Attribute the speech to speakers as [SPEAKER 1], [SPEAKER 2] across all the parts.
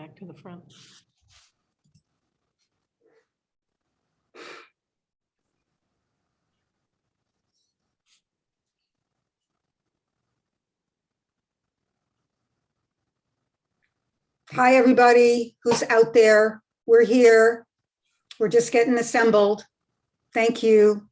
[SPEAKER 1] Back to the front.
[SPEAKER 2] Hi, everybody who's out there. We're here. We're just getting assembled. Thank you.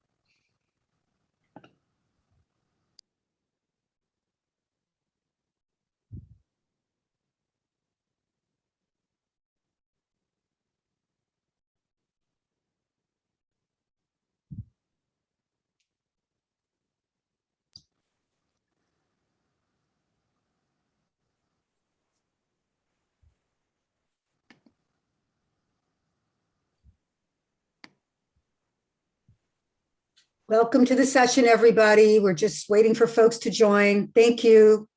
[SPEAKER 2] Welcome to the session, everybody. We're just waiting for folks to join. Thank you.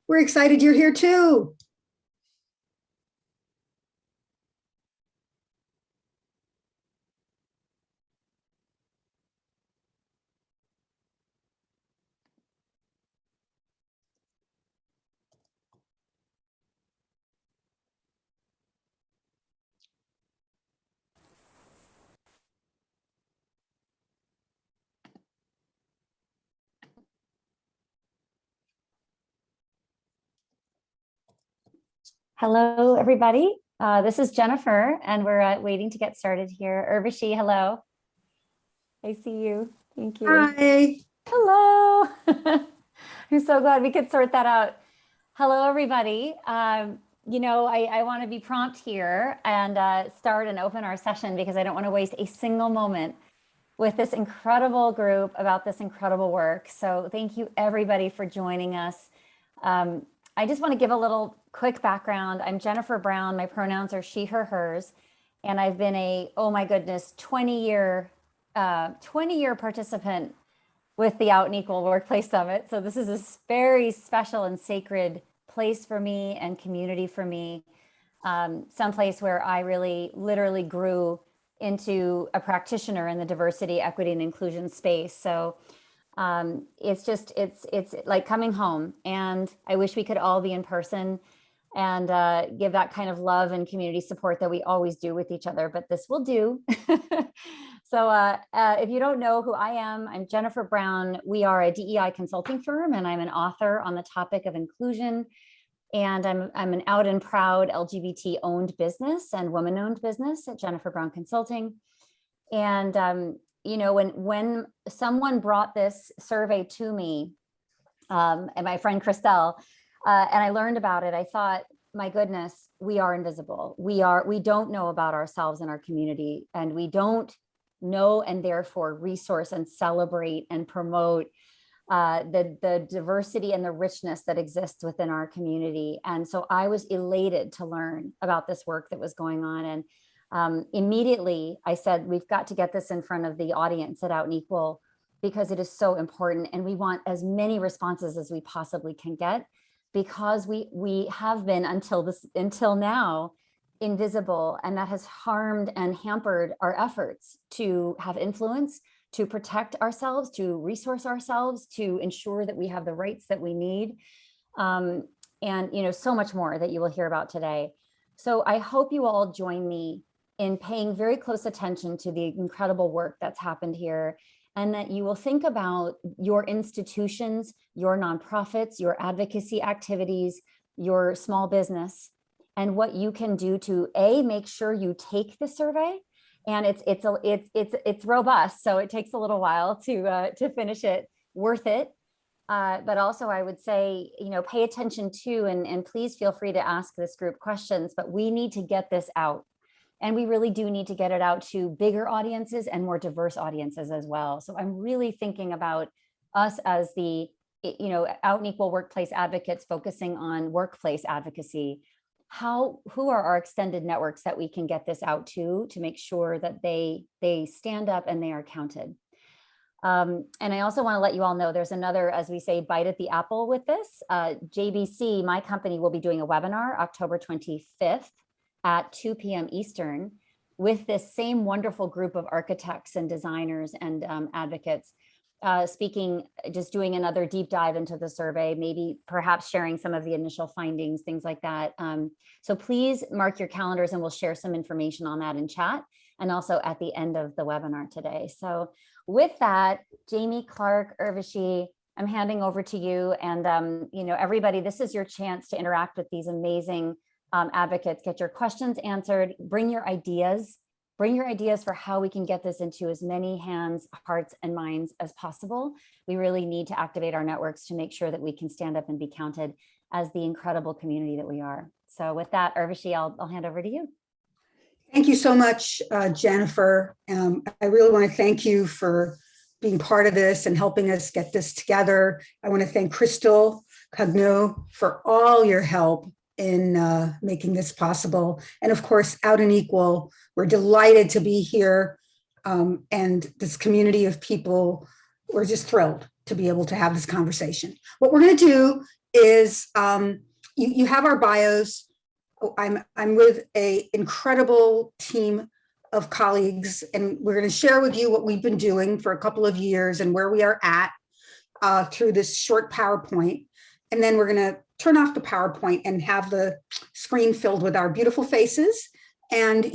[SPEAKER 2] We're excited you're here too.
[SPEAKER 3] Hello, everybody. This is Jennifer, and we're waiting to get started here. Urvashi, hello. I see you. Thank you.
[SPEAKER 2] Hi.
[SPEAKER 3] Hello. I'm so glad we could sort that out. Hello, everybody. You know, I want to be prompt here and start and open our session because I don't want to waste a single moment with this incredible group about this incredible work. So thank you, everybody, for joining us. I just want to give a little quick background. I'm Jennifer Brown. My pronouns are she, her, hers. And I've been a, oh my goodness, 20-year participant with the Out and Equal Workplace Summit. So this is a very special and sacred place for me and community for me. Someplace where I really literally grew into a practitioner in the diversity, equity, and inclusion space. So it's like coming home, and I wish we could all be in person and give that kind of love and community support that we always do with each other, but this will do. So if you don't know who I am, I'm Jennifer Brown. We are a DEI consulting firm, and I'm an author on the topic of inclusion. And I'm an out and proud LGBT owned business and woman owned business at Jennifer Brown Consulting. And you know, when someone brought this survey to me, and my friend Christelle, and I learned about it, I thought, my goodness, we are invisible. We don't know about ourselves and our community, and we don't know and therefore resource and celebrate and promote the diversity and the richness that exists within our community. And so I was elated to learn about this work that was going on. And immediately I said, we've got to get this in front of the audience at Out and Equal because it is so important. And we want as many responses as we possibly can get, because we have been until now invisible, and that has harmed and hampered our efforts to have influence, to protect ourselves, to resource ourselves, to ensure that we have the rights that we need, and you know, so much more that you will hear about today. So I hope you all join me in paying very close attention to the incredible work that's happened here, and that you will think about your institutions, your nonprofits, your advocacy activities, your small business, and what you can do to make sure you take the survey. And it's robust, so it takes a little while to finish it. Worth it. But also I would say, you know, pay attention to, and please feel free to ask this group questions, but we need to get this out. And we really do need to get it out to bigger audiences and more diverse audiences as well. So I'm really thinking about us as the, you know, Out and Equal workplace advocates focusing on workplace advocacy. Who are our extended networks that we can get this out to make sure that they stand up and they are counted. And I also want to let you all know there's another, as we say, bite at the apple with this. JBC, my company, will be doing a webinar October 25th at 2 p.m. Eastern. with this same wonderful group of architects and designers and advocates, just doing another deep dive into the survey, maybe perhaps sharing some of the initial findings, things like that. So please mark your calendars and we'll share some information on that in chat and also at the end of the webinar today. So with that, Jamie, Clark, Urvashi, I'm handing over to you. And everybody, this is your chance to interact with these amazing advocates, get your questions answered, bring your ideas for how we can get this into as many hands, hearts, and minds as possible. We really need to activate our networks to make sure that we can stand up and be counted as the incredible community that we are. So with that, Urvashi, I'll hand over to you.
[SPEAKER 2] Thank you so much, Jennifer. I really want to thank you for being part of this and helping us get this together. I want to thank Crystal Cogneau for all your help in making this possible. And of course, Out and Equal, we're delighted to be here. And this community of people, we're just thrilled to be able to have this conversation. What we're going to do is, you have our bios. I'm with an incredible team of colleagues, and we're going to share with you what we've been doing for a couple of years and where we are at through this short PowerPoint. And then we're going to turn off the PowerPoint and have the screen filled with our beautiful faces and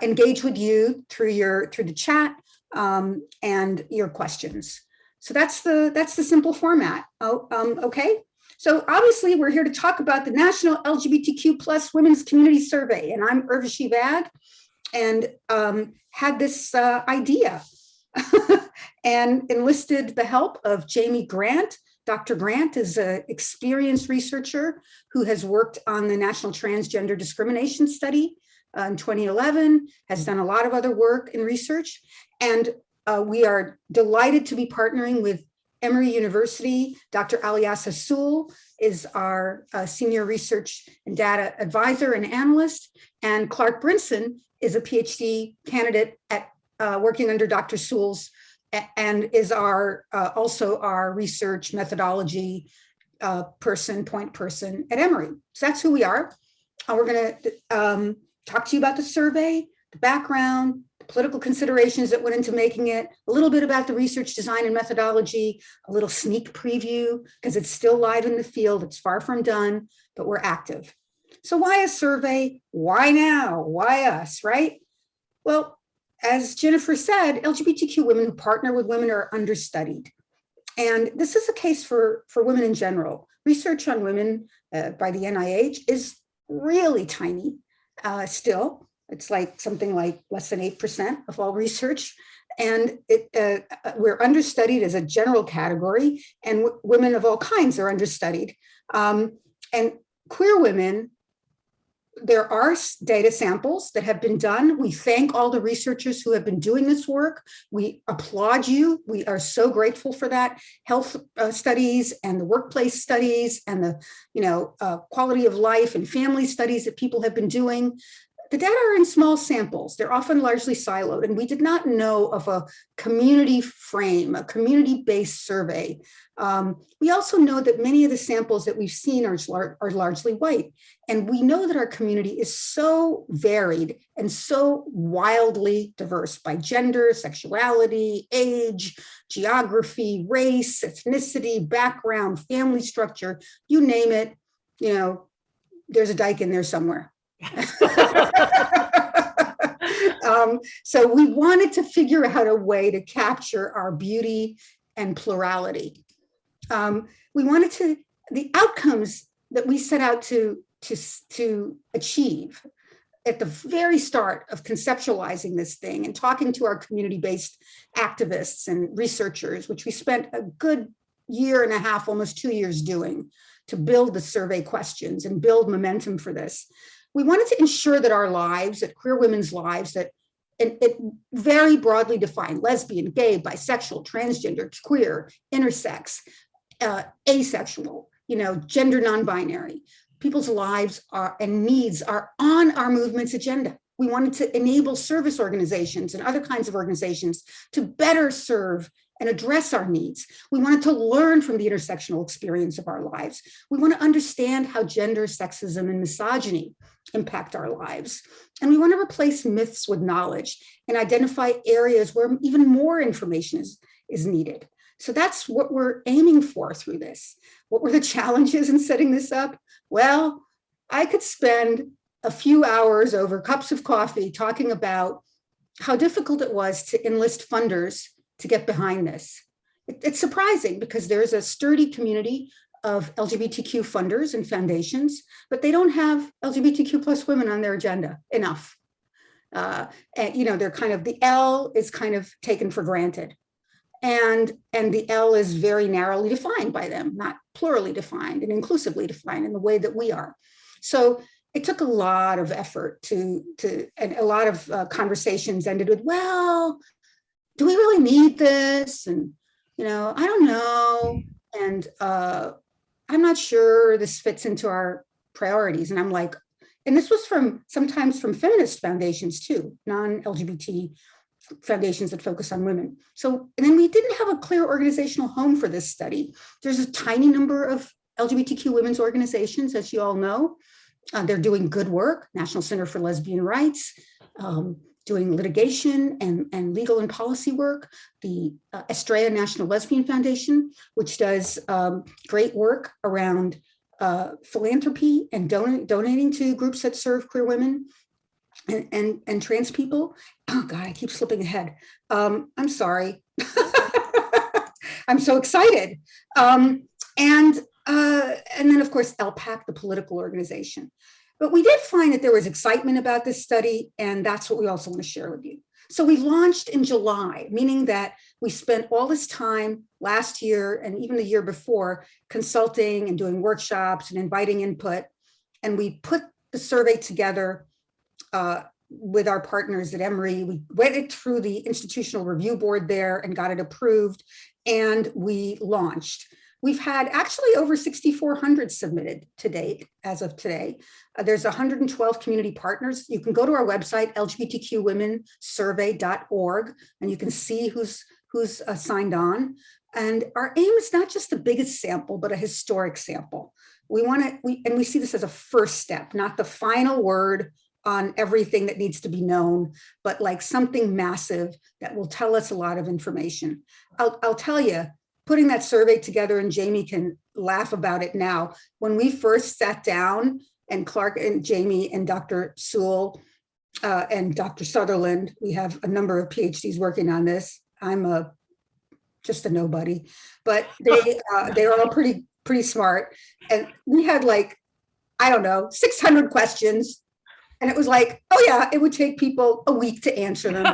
[SPEAKER 2] engage with you through the chat and your questions. So that's the simple format. Okay. So obviously we're here to talk about the National LGBTQ plus Women's Community Survey, and I'm Urvashi Vag, and had this idea and enlisted the help of Jamie Grant. Dr. Grant is an experienced researcher who has worked on the National Transgender Discrimination Study in 2011, has done a lot of other work in research, and we are delighted to be partnering with Emory University. Dr. Aliasa Sewell is our senior research and data advisor and analyst, and Clark Brinson is a PhD candidate at working under Dr. Sewell's and is also our research methodology point person at Emory. So that's who we are. We're going to talk to you about the survey, the background, the political considerations that went into making it, a little bit about the research design and methodology, a little sneak preview, because it's still live in the field. It's far from done, but we're active. So why a survey? Why now? Why us, right? Well, as Jennifer said, LGBTQ women who partner with women are understudied. And this is the case for women in general. Research on women by the NIH is really tiny still. It's like something like less than 8% of all research. And we're understudied as a general category, and women of all kinds are understudied. And queer women, there are data samples that have been done. We thank all the researchers who have been doing this work. We applaud you. We are so grateful for that. Health studies and the workplace studies and the quality of life and family studies that people have been doing. The data are in small samples. They're often largely siloed, and we did not know of a community frame, a community-based survey. We also know that many of the samples that we've seen are largely white, and we know that our community is so varied and so wildly diverse by gender, sexuality, age, geography, race, ethnicity, background, family structure, you name it, there's a dyke in there somewhere. So we wanted to figure out a way to capture our beauty and plurality. The outcomes that we set out to achieve at the very start of conceptualizing this thing and talking to our community-based activists and researchers, which we spent a good year and a half, almost 2 years doing to build the survey questions and build momentum for this. We wanted to ensure that our lives, that queer women's lives, that it very broadly defined, lesbian, gay, bisexual, transgender, queer, intersex, asexual, gender non-binary, people's lives and needs are on our movement's agenda. We wanted to enable service organizations and other kinds of organizations to better serve and address our needs. We wanted to learn from the intersectional experience of our lives. We want to understand how gender, sexism, and misogyny impact our lives. And we want to replace myths with knowledge and identify areas where even more information is needed. So that's what we're aiming for through this. What were the challenges in setting this up? Well, I could spend a few hours over cups of coffee talking about how difficult it was to enlist funders to get behind this. It's surprising because there's a sturdy community of LGBTQ funders and foundations, but they don't have LGBTQ plus women on their agenda enough. And they're kind of, the L is kind of taken for granted. And the L is very narrowly defined by them, not plurally defined and inclusively defined in the way that we are. So it took a lot of effort and a lot of conversations ended with, well, do we really need this? And, I don't know. And I'm not sure this fits into our priorities. And I'm like, and this was sometimes from feminist foundations too, non-LGBT foundations that focus on women. So, and then we didn't have a clear organizational home for this study. There's a tiny number of LGBTQ women's organizations, as you all know. They're doing good work, National Center for Lesbian Rights, doing litigation and legal and policy work, the Estrella National Lesbian Foundation, which does great work around philanthropy and donating to groups that serve queer women and trans people. Oh God, I keep slipping ahead. I'm sorry. I'm so excited. And then of course, LPAC, the political organization. But we did find that there was excitement about this study, and that's what we also want to share with you. So we launched in July, meaning that we spent all this time last year and even the year before consulting and doing workshops and inviting input. And we put the survey together with our partners at Emory. We went it through the institutional review board there and got it approved, and we launched. We've had actually over 6,400 submitted to date as of today. There's 112 community partners. You can go to our website, lgbtqwomensurvey.org, and you can see who's signed on. And our aim is not just the biggest sample, but a historic sample. We see this as a first step, not the final word on everything that needs to be known, but like something massive that will tell us a lot of information. I'll tell you, putting that survey together, and Jamie can laugh about it now, when we first sat down, and Clark and Jamie and Dr. Sewell and Dr. Sutherland, we have a number of PhDs working on this. I'm just a nobody, but they're all pretty smart. And we had 600 questions. And it was like, oh yeah, it would take people a week to answer them.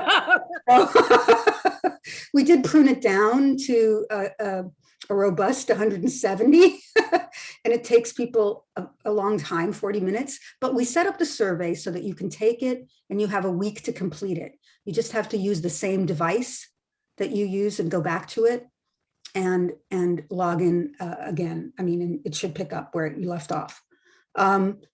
[SPEAKER 2] We did prune it down to a robust 170, and it takes people a long time, 40 minutes. But we set up the survey so that you can take it and you have a week to complete it. You just have to use the same device that you use and go back to it and log in again. I mean, it should pick up where you left off.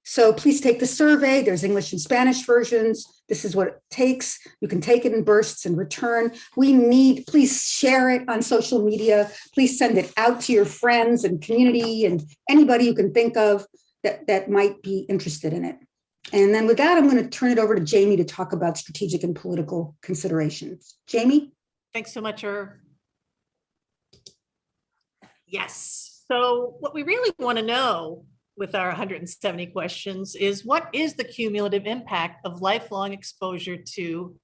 [SPEAKER 2] So please take the survey. There's English and Spanish versions. This is what it takes. You can take it in bursts and return. Please share it on social media. Please send it out to your friends and community and anybody you can think of that might be interested in it. And then with that, I'm going to turn it over to Jamie to talk about strategic and political considerations. Jamie?
[SPEAKER 1] Thanks so much, Yes. So what we really want to know with our 170 questions is, what is the cumulative impact of lifelong exposure to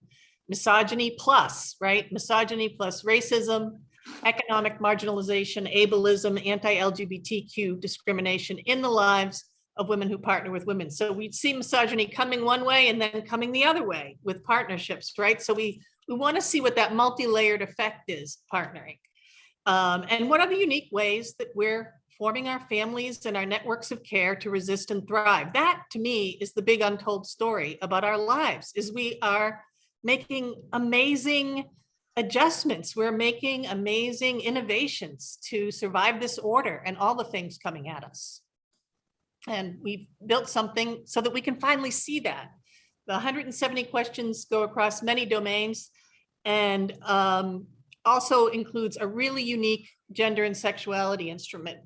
[SPEAKER 1] misogyny plus, right? Misogyny plus racism, economic marginalization, ableism, anti-LGBTQ discrimination in the lives of women who partner with women. So we'd see misogyny coming one way and then coming the other way with partnerships, right? So we want to see what that multi-layered effect is, partnering. And what are the unique ways that we're forming our families and our networks of care to resist and thrive. That, to me, is the big untold story about our lives, is we are making amazing adjustments. We're making amazing innovations to survive this order and all the things coming at us. And we've built something so that we can finally see that. The 170 questions go across many domains, and also includes a really unique gender and sexuality instrument,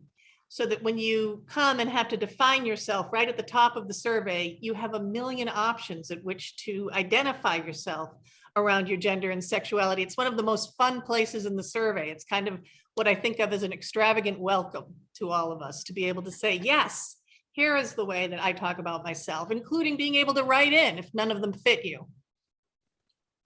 [SPEAKER 1] so that when you come and have to define yourself right at the top of the survey, you have a million options at which to identify yourself around your gender and sexuality. It's one of the most fun places in the survey. It's kind of what I think of as an extravagant welcome to all of us to be able to say, yes, here is the way that I talk about myself, including being able to write in if none of them fit you.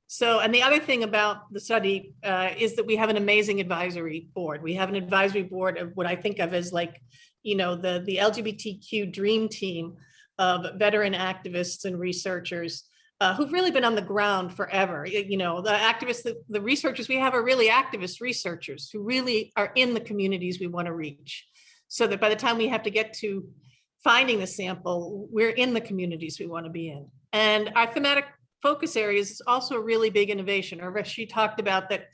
[SPEAKER 1] So, and the other thing about the study is that we have an amazing advisory board. We have an advisory board of what I think of as like, you know, the LGBTQ dream team of veteran activists and researchers who've really been on the ground forever. You know, the activists, the researchers we have are really activist researchers who really are in the communities we want to reach. So that by the time we have to get to finding the sample, we're in the communities we want to be in. And our thematic focus areas is also a really big innovation. Or she talked about that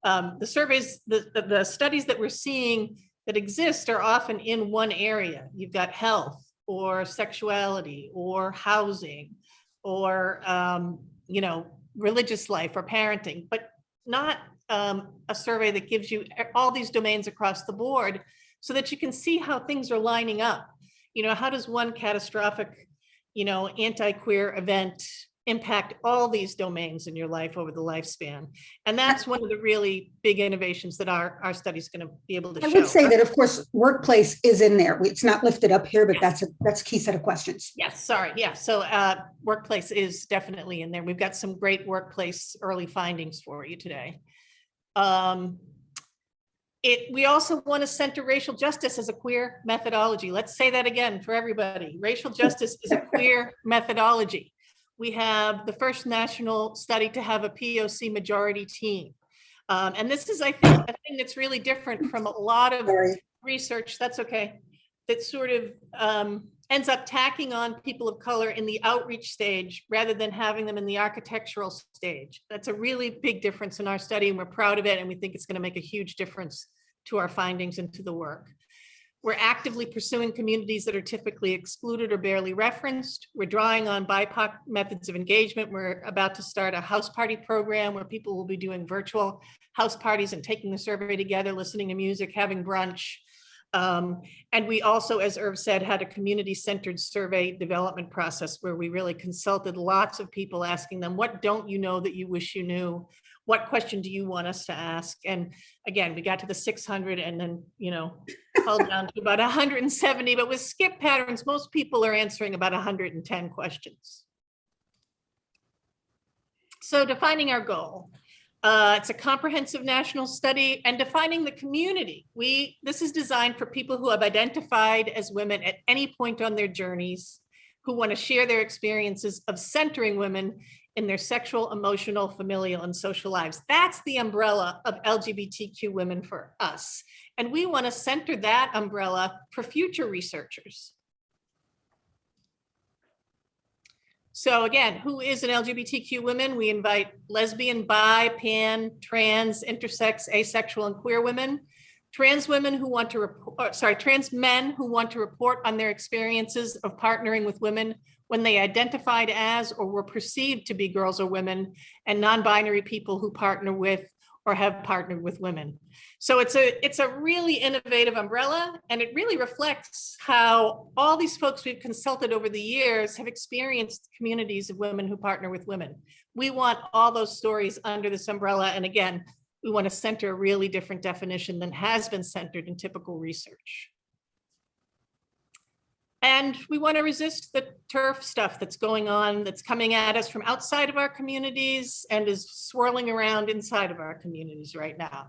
[SPEAKER 1] the surveys, the studies that we're seeing that exist are often in one area. You've got health or sexuality or housing or, you know, religious life or parenting, but not a survey that gives you all these domains across the board so that you can see how things are lining up. You know, how does one catastrophic, you know, anti-queer event impact all these domains in your life over the lifespan? And that's one of the really big innovations that our study is going to be able to show.
[SPEAKER 2] I would say that, of course, workplace is in there. It's not lifted up here, but that's a key set of questions.
[SPEAKER 1] Yes, sorry. Yeah. So workplace is definitely in there. We've got some great workplace early findings for you today. We also want to center racial justice as a queer methodology. Let's say that again for everybody. Racial justice is a queer methodology. We have the first national study to have a POC majority team. And this is, I think, a thing that's really different from a lot of research, that's okay, that sort of ends up tacking on people of color in the outreach stage rather than having them in the architectural stage. That's a really big difference in our study, and we're proud of it, and we think it's going to make a huge difference to our findings and to the work. We're actively pursuing communities that are typically excluded or barely referenced. We're drawing on BIPOC methods of engagement. We're about to start a house party program where people will be doing virtual house parties and taking the survey together, listening to music, having brunch. And we also, as Irv said, had a community-centered survey development process where we really consulted lots of people, asking them, what don't you know that you wish you knew? What question do you want us to ask? And again, we got to the 600 and then, you know, called down to about 170, but with skip patterns, most people are answering about 110 questions. So defining our goal. It's a comprehensive national study, and defining the community. This is designed for people who have identified as women at any point on their journeys, who want to share their experiences of centering women in their sexual, emotional, familial, and social lives. That's the umbrella of LGBTQ women for us. And we want to center that umbrella for future researchers. So again, who is an LGBTQ woman? We invite lesbian, bi, pan, trans, intersex, asexual, and queer women. Trans women who want to report, trans men who want to report on their experiences of partnering with women when they identified as or were perceived to be girls or women, and non-binary people who partner with or have partnered with women. So it's a really innovative umbrella, and it really reflects how all these folks we've consulted over the years have experienced communities of women who partner with women. We want all those stories under this umbrella, and again, we want to center a really different definition than has been centered in typical research. And we want to resist the turf stuff that's going on, that's coming at us from outside of our communities and is swirling around inside of our communities right now.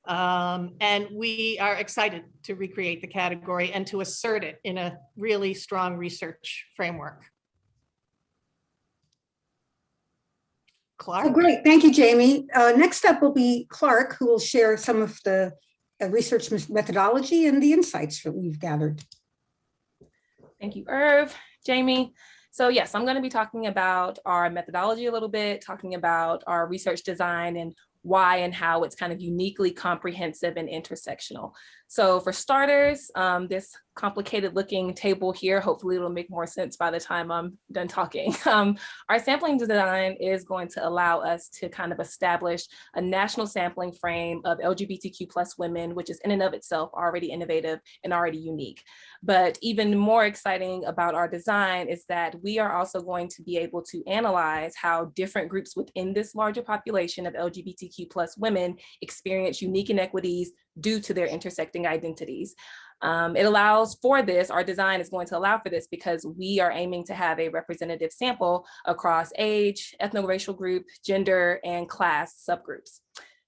[SPEAKER 1] And we are excited to recreate the category and to assert it in a really strong research framework. Clark.
[SPEAKER 2] Oh, great. Thank you, Jamie. Next up will be Clark, who will share some of the research methodology and the insights that we've gathered.
[SPEAKER 4] Thank you, Irv, Jamie. So yes, I'm going to be talking about our methodology a little bit, talking about our research design and why and how it's kind of uniquely comprehensive and intersectional. So for starters, this complicated looking table here. Hopefully it'll make more sense by the time I'm done talking. Our sampling design is going to allow us to kind of establish a national sampling frame of LGBTQ plus women, which is in and of itself already innovative and already unique. But even more exciting about our design is that we are also going to be able to analyze how different groups within this larger population of LGBTQ plus women experience unique inequities due to their intersecting identities. It allows for this, our design is going to allow for this because we are aiming to have a representative sample across age, ethno-racial group, gender, and class subgroups.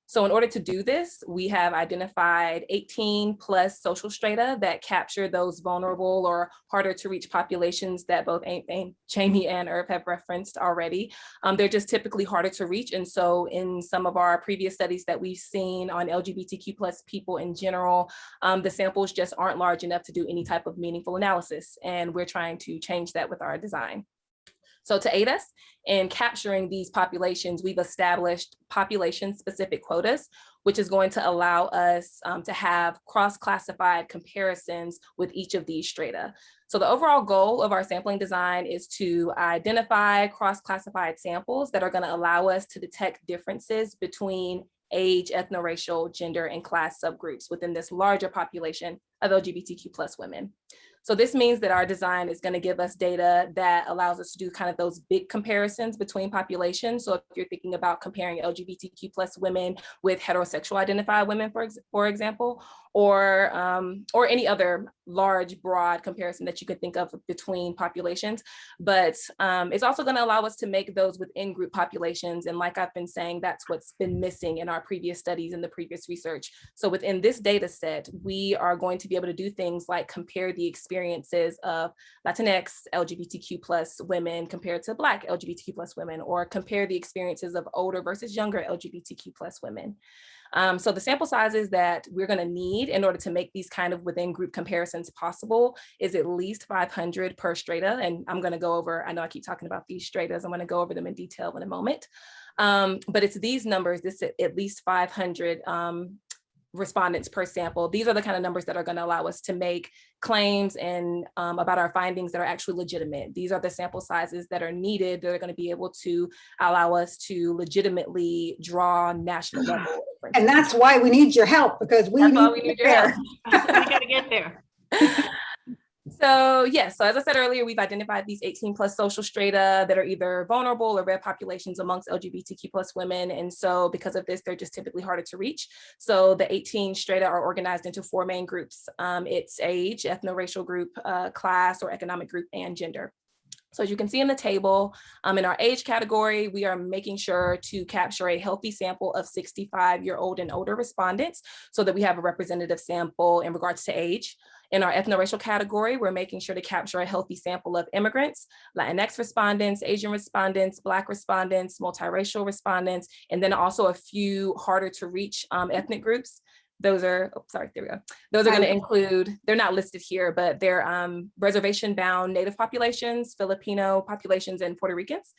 [SPEAKER 4] So in order to do this, we have identified 18 plus social strata that capture those vulnerable or harder to reach populations that both Jamie and Irv have referenced already. They're just typically harder to reach. And so in some of our previous studies that we've seen on LGBTQ plus people in general, the samples just aren't large enough to do any type of meaningful analysis. And we're trying to change that with our design. So to aid us in capturing these populations, we've established population-specific quotas, which is going to allow us to have cross-classified comparisons with each of these strata. So the overall goal of our sampling design is to identify cross-classified samples that are going to allow us to detect differences between age, ethno-racial, gender, and class subgroups within this larger population of LGBTQ plus women. So this means that our design is going to give us data that allows us to do kind of those big comparisons between populations. So if you're thinking about comparing LGBTQ plus women with heterosexual identified women, for example, or any other large, broad comparison that you could think of between populations. But it's also going to allow us to make those within group populations. And like I've been saying, that's what's been missing in our previous studies and the previous research. So within this data set, we are going to be able to do things like compare the experiences of Latinx LGBTQ plus women compared to Black LGBTQ plus women, or compare the experiences of older versus younger LGBTQ plus women. So the sample sizes that we're going to need in order to make these kind of within group comparisons possible is at least 500 per strata. And I'm going to go over, I know I keep talking about these stratas, I'm going to go over them in detail in a moment. But it's these numbers, this at least 500 respondents per sample. These are the kind of numbers that are going to allow us to make claims and about our findings that are actually legitimate. These are the sample sizes that are needed that are going to be able to allow us to legitimately draw national level.
[SPEAKER 2] And that's why we need your help, because we need your help.
[SPEAKER 1] We got to get there.
[SPEAKER 4] So yes, so as I said earlier, we've identified these 18 plus social strata that are either vulnerable or red populations amongst LGBTQ plus women. And so because of this, they're just typically harder to reach. So the 18 strata are organized into 4 main groups. It's age, ethno-racial group, class or economic group, and gender. So as you can see in the table, in our age category, we are making sure to capture a healthy sample of 65-year-old and older respondents so that we have a representative sample in regards to age. In our ethno-racial category, we're making sure to capture a healthy sample of immigrants, Latinx respondents, Asian respondents, Black respondents, multiracial respondents, and then also a few harder to reach ethnic groups. Those are, oh, sorry, there we go. Those are going to include, they're not listed here, but they're reservation-bound Native populations, Filipino populations, and Puerto Ricans.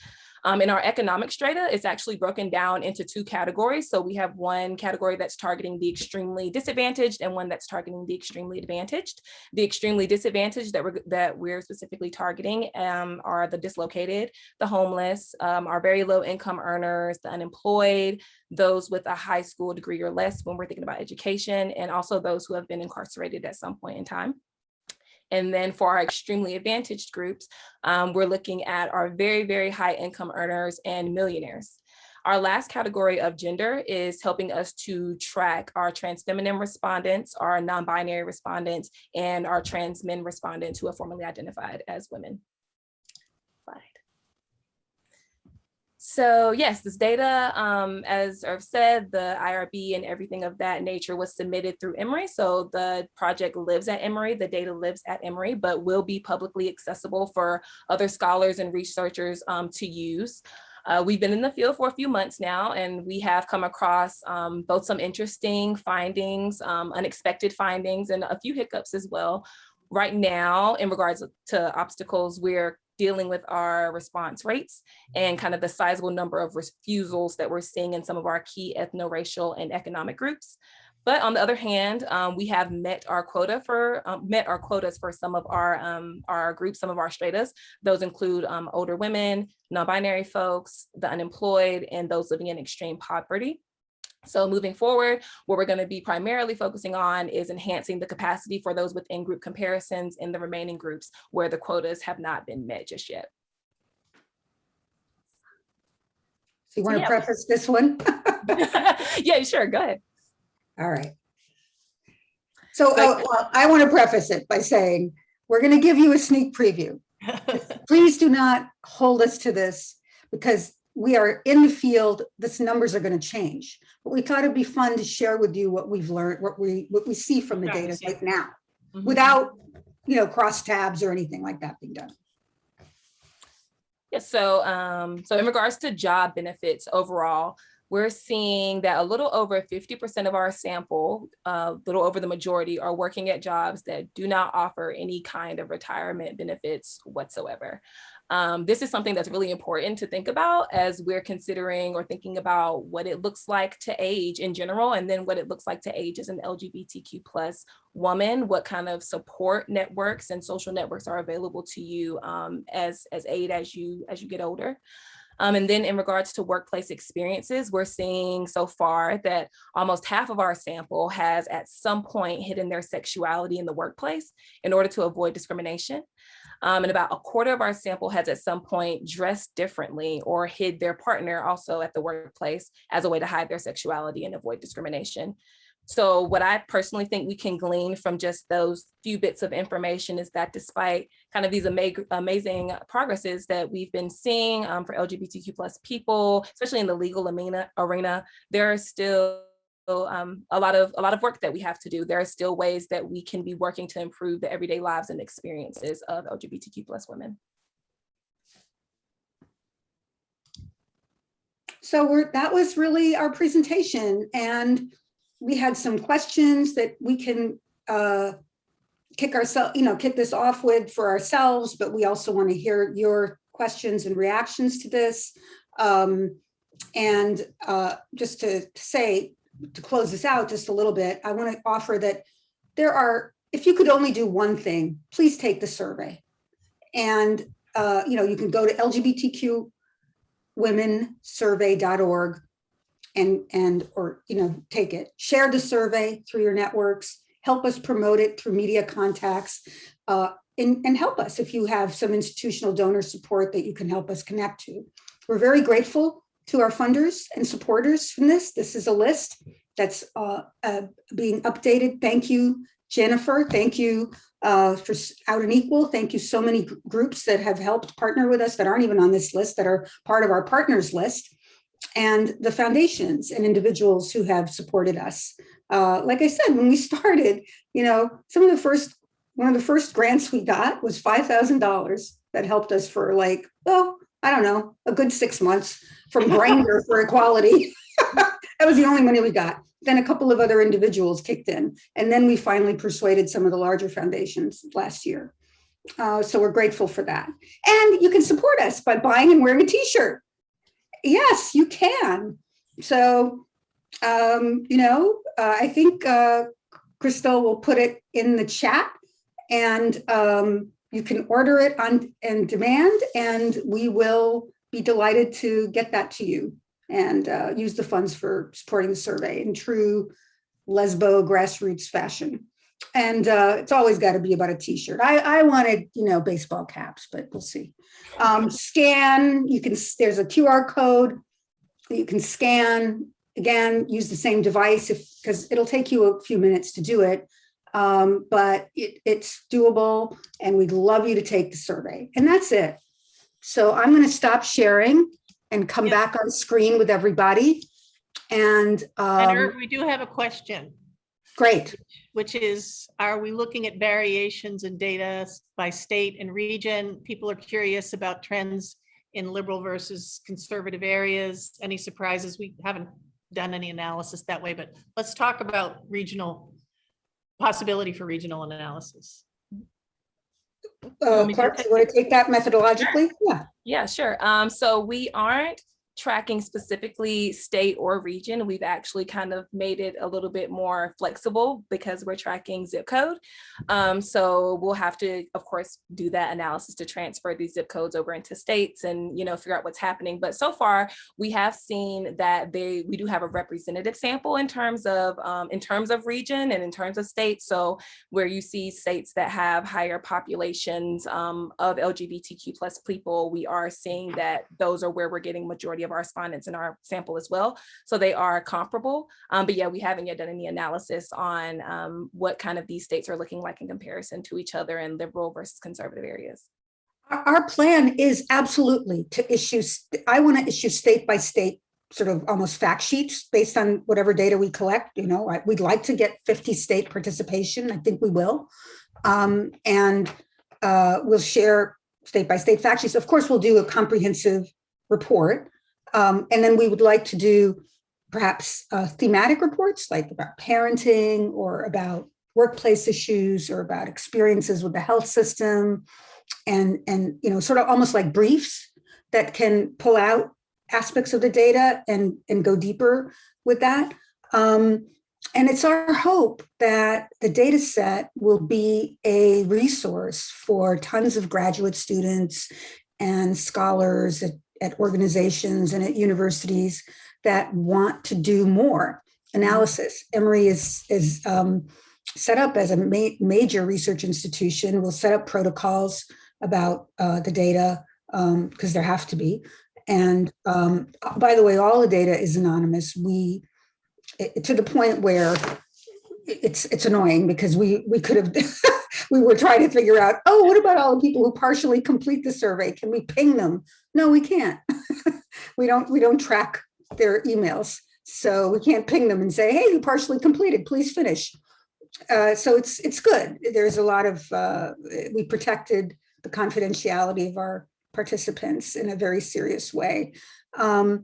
[SPEAKER 4] In our economic strata, it's actually broken down into 2 categories. So we have one category that's targeting the extremely disadvantaged and one that's targeting the extremely advantaged. The extremely disadvantaged that we're specifically targeting are the dislocated, the homeless, our very low income earners, the unemployed, those with a high school degree or less when we're thinking about education, and also those who have been incarcerated at some point in time. And then for our extremely advantaged groups, we're looking at our very, very high income earners and millionaires. Our last category of gender is helping us to track our trans feminine respondents, our non-binary respondents, and our trans men respondents who are formally identified as women. So yes, this data, as Irv said, the IRB and everything of that nature was submitted through Emory. So the project lives at Emory, the data lives at Emory, but will be publicly accessible for other scholars and researchers to use. We've been in the field for a few months now, and we have come across both some interesting findings, unexpected findings, and a few hiccups as well. Right now, in regards to obstacles, we're dealing with our response rates and kind of the sizable number of refusals that we're seeing in some of our key ethno-racial and economic groups. But on the other hand, we have met our quotas for some of our groups, some of our stratas. Those include older women, non-binary folks, the unemployed, and those living in extreme poverty. So moving forward, what we're going to be primarily focusing on is enhancing the capacity for those with in-group comparisons in the remaining groups where the quotas have not been met just yet.
[SPEAKER 2] So you want to preface this one?
[SPEAKER 4] Yeah, sure, go ahead.
[SPEAKER 2] All right. So well, I want to preface it by saying, we're going to give you a sneak preview. Please do not hold us to this, because we are in the field. This numbers are going to change, but we thought it'd be fun to share with you what we've learned, what we see from the data right now, without, cross tabs or anything like that being done.
[SPEAKER 4] Yeah, so in regards to job benefits overall, we're seeing that a little over 50% of our sample, a little over the majority, are working at jobs that do not offer any kind of retirement benefits whatsoever. This is something that's really important to think about as we're considering or thinking about what it looks like to age in general, and then what it looks like to age as an LGBTQ plus woman, what kind of support networks and social networks are available to you as aid as you get older. And then in regards to workplace experiences, we're seeing so far that almost half of our sample has at some point hidden their sexuality in the workplace in order to avoid discrimination. And about a quarter of our sample has at some point dressed differently or hid their partner also at the workplace as a way to hide their sexuality and avoid discrimination. So what I personally think we can glean from just those few bits of information is that despite kind of these amazing progresses that we've been seeing for LGBTQ plus people, especially in the legal arena, there are still a lot of work that we have to do. There are still ways that we can be working to improve the everyday lives and experiences of LGBTQ plus women.
[SPEAKER 2] So that was really our presentation, and we had some questions that we can kick this off with for ourselves, but we also want to hear your questions and reactions to this. And just to say, to close this out just a little bit, I want to offer that if you could only do one thing, please take the survey. And you can go to lgbtqwomensurvey.org or take it, share the survey through your networks, help us promote it through media contacts, and help us if you have some institutional donor support that you can help us connect to. We're very grateful to our funders and supporters from this. This is a list that's being updated. Thank you, Jennifer. Thank you for Out and Equal. Thank you so many groups that have helped partner with us that aren't even on this list, that are part of our partners list, and the foundations and individuals who have supported us. Like I said, when we started, one of the first grants we got was $5,000 that helped us for a good 6 months from Grindr for Equality. That was the only money we got. Then a couple of other individuals kicked in. And then we finally persuaded some of the larger foundations last year. So we're grateful for that. And you can support us by buying and wearing a t-shirt. Yes, you can. So, I think Crystal will put it in the chat, and you can order it on demand, and we will be delighted to get that to you and use the funds for supporting the survey in true lesbo grassroots fashion. And it's always got to be about a t-shirt. I wanted, baseball caps, but we'll see. Scan, there's a QR code that you can scan. Again, use the same device because it'll take you a few minutes to do it. But it's doable, and we'd love you to take the survey. And that's it. So I'm going to stop sharing and come back on screen with everybody. And
[SPEAKER 1] we do have a question.
[SPEAKER 2] Great.
[SPEAKER 1] Which is, are we looking at variations in data by state and region? People are curious about trends in liberal versus conservative areas. Any surprises? We haven't done any analysis that way, but let's talk about possibility for regional analysis.
[SPEAKER 2] Clark, you want to take that methodologically?
[SPEAKER 4] Yeah, sure. So we aren't tracking specifically state or region, we've actually kind of made it a little bit more flexible because we're tracking zip code. So we'll have to, of course, do that analysis to transfer these zip codes over into states and, figure out what's happening. But so far, we have seen that we do have a representative sample in terms of region and in terms of states. So where you see states that have higher populations of LGBTQ plus people, we are seeing that those are where we're getting majority of our respondents in our sample as well. So they are comparable. But yeah, we haven't yet done any analysis on what kind of these states are looking like in comparison to each other in liberal versus conservative areas.
[SPEAKER 2] Our plan is absolutely to issue, I want to issue state by state sort of almost fact sheets based on whatever data we collect. We'd like to get 50 state participation. I think we will. And we'll share state by state fact sheets. Of course, we'll do a comprehensive report. And then we would like to do perhaps thematic reports like about parenting or about workplace issues or about experiences with the health system and sort of almost like briefs that can pull out aspects of the data and go deeper with that. And it's our hope that the data set will be a resource for tons of graduate students and scholars at organizations and at universities that want to do more analysis. Emory is set up as a major research institution. We'll set up protocols about the data because there have to be. And by the way, all the data is anonymous. To the point where it's annoying because we could have, we were trying to figure out, what about all the people who partially complete the survey? Can we ping them? No, we can't. we don't track their emails. So we can't ping them and say, hey, you partially completed, please finish. So it's good. There's a lot of, we protected the confidentiality of our participants in a very serious way.
[SPEAKER 1] I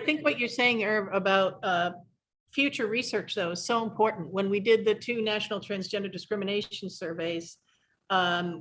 [SPEAKER 1] think what you're saying, Irv, about future research, though, is so important. When we did the 2 national transgender discrimination surveys,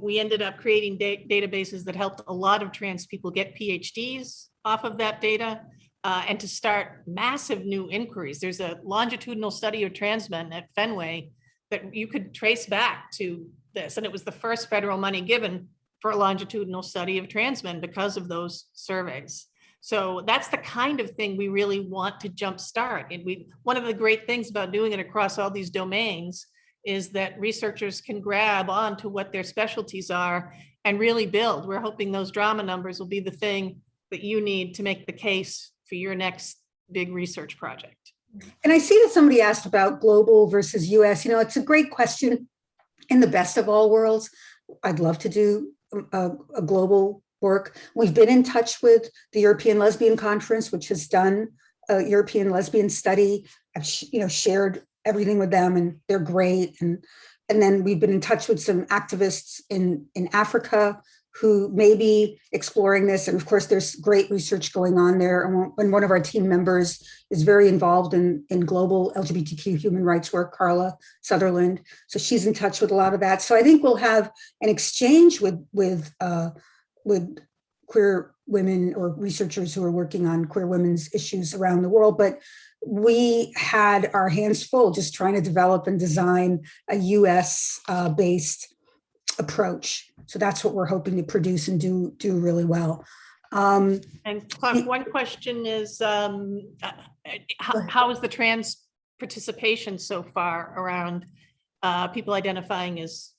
[SPEAKER 1] we ended up creating databases that helped a lot of trans people get PhDs off of that data and to start massive new inquiries. There's a longitudinal study of trans men at Fenway that you could trace back to this. And it was the first federal money given for a longitudinal study of trans men because of those surveys. So that's the kind of thing we really want to jumpstart. And one of the great things about doing it across all these domains is that researchers can grab onto what their specialties are and really build. We're hoping those drama numbers will be the thing that you need to make the case for your next big research project.
[SPEAKER 2] And I see that somebody asked about global versus US. It's a great question. In the best of all worlds, I'd love to do a global work. We've been in touch with the European Lesbian Conference, which has done a European lesbian study. I've shared everything with them, and they're great. And then we've been in touch with some activists in Africa who may be exploring this. And of course, there's great research going on there. And one of our team members is very involved in global LGBTQ human rights work, Carla Sutherland. So she's in touch with a lot of that. So I think we'll have an exchange with queer women or researchers who are working on queer women's issues around the world. But we had our hands full just trying to develop and design a US based approach. So that's what we're hoping to produce and do really well.
[SPEAKER 1] And Clark, one question is, how is the trans participation so far around people identifying as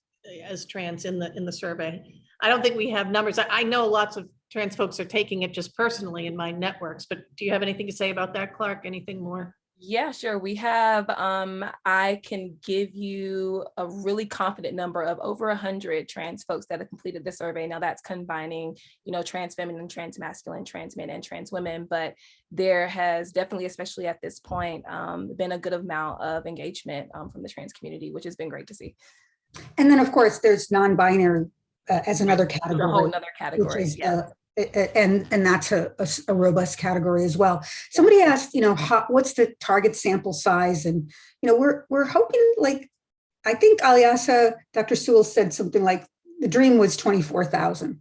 [SPEAKER 1] trans in the survey? I don't think we have numbers. I know lots of trans folks are taking it just personally in my networks, but do you have anything to say about that, Clark? Anything more?
[SPEAKER 4] Yeah, sure. We have, I can give you a really confident number of over 100 trans folks that have completed the survey. Now that's combining, trans feminine, trans masculine, trans men, and trans women. But there has definitely, especially at this point, been a good amount of engagement from the trans community, which has been great to see.
[SPEAKER 2] And then, of course, there's non-binary as another category.
[SPEAKER 4] A whole other category,
[SPEAKER 2] yeah. And that's a robust category as well. Somebody asked, what's the target sample size? And, we're hoping, like, I think Aliasa, Dr. Sewell said something like the dream was 24,000,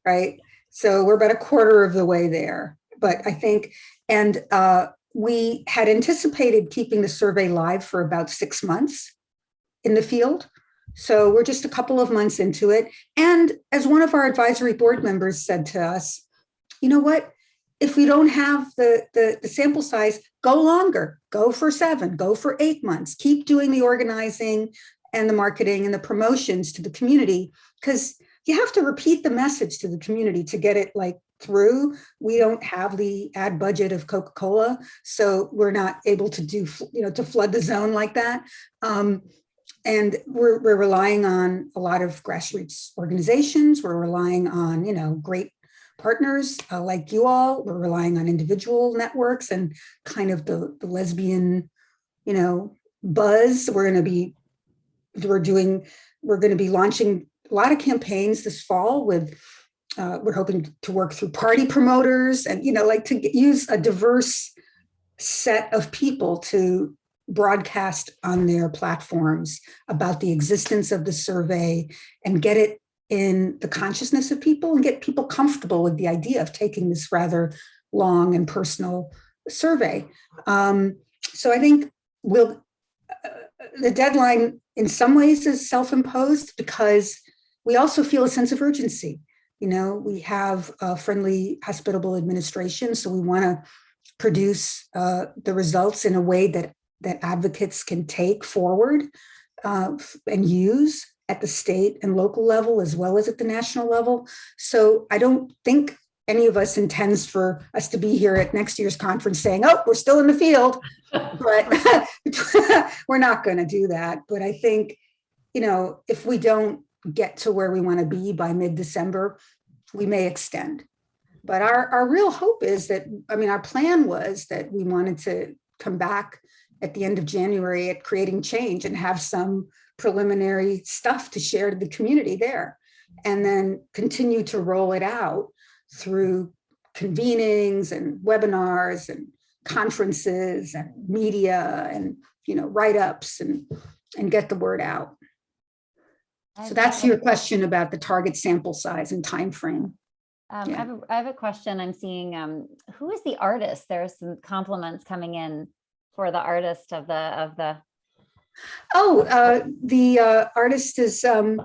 [SPEAKER 2] right? So we're about a quarter of the way there. but I think, and we had anticipated keeping the survey live for about 6 months in the field. So we're just a couple of months into it. And as one of our advisory board members said to us, you know what? If we don't have the sample size, go longer, go for 7, go for 8 months, keep doing the organizing and the marketing and the promotions to the community, because you have to repeat the message to the community to get it like through. We don't have the ad budget of Coca-Cola, so we're not able to do, to flood the zone like that. And we're relying on a lot of grassroots organizations. We're relying on, great partners like you all. We're relying on individual networks and kind of the lesbian, buzz. We're going to be launching a lot of campaigns this fall with, we're hoping to work through party promoters and, to use a diverse set of people to broadcast on their platforms about the existence of the survey and get it in the consciousness of people and get people comfortable with the idea of taking this rather long and personal survey. So I think the deadline in some ways is self-imposed because we also feel a sense of urgency. We have a friendly, hospitable administration, so we want to produce the results in a way that advocates can take forward and use at the state and local level as well as at the national level. So I don't think any of us intends for us to be here at next year's conference saying, oh, we're still in the field, but we're not going to do that. But I think, if we don't get to where we want to be by mid-December, we may extend. But our real hope is that, our plan was that we wanted to come back at the end of January at Creating Change and have some preliminary stuff to share to the community there, and then continue to roll it out through convenings and webinars and conferences and media and, write-ups and get the word out. So that's your question about the target sample size and time frame.
[SPEAKER 3] I have a question. I'm seeing who is the artist? There's some compliments coming in for the artist of the.
[SPEAKER 2] The artist is a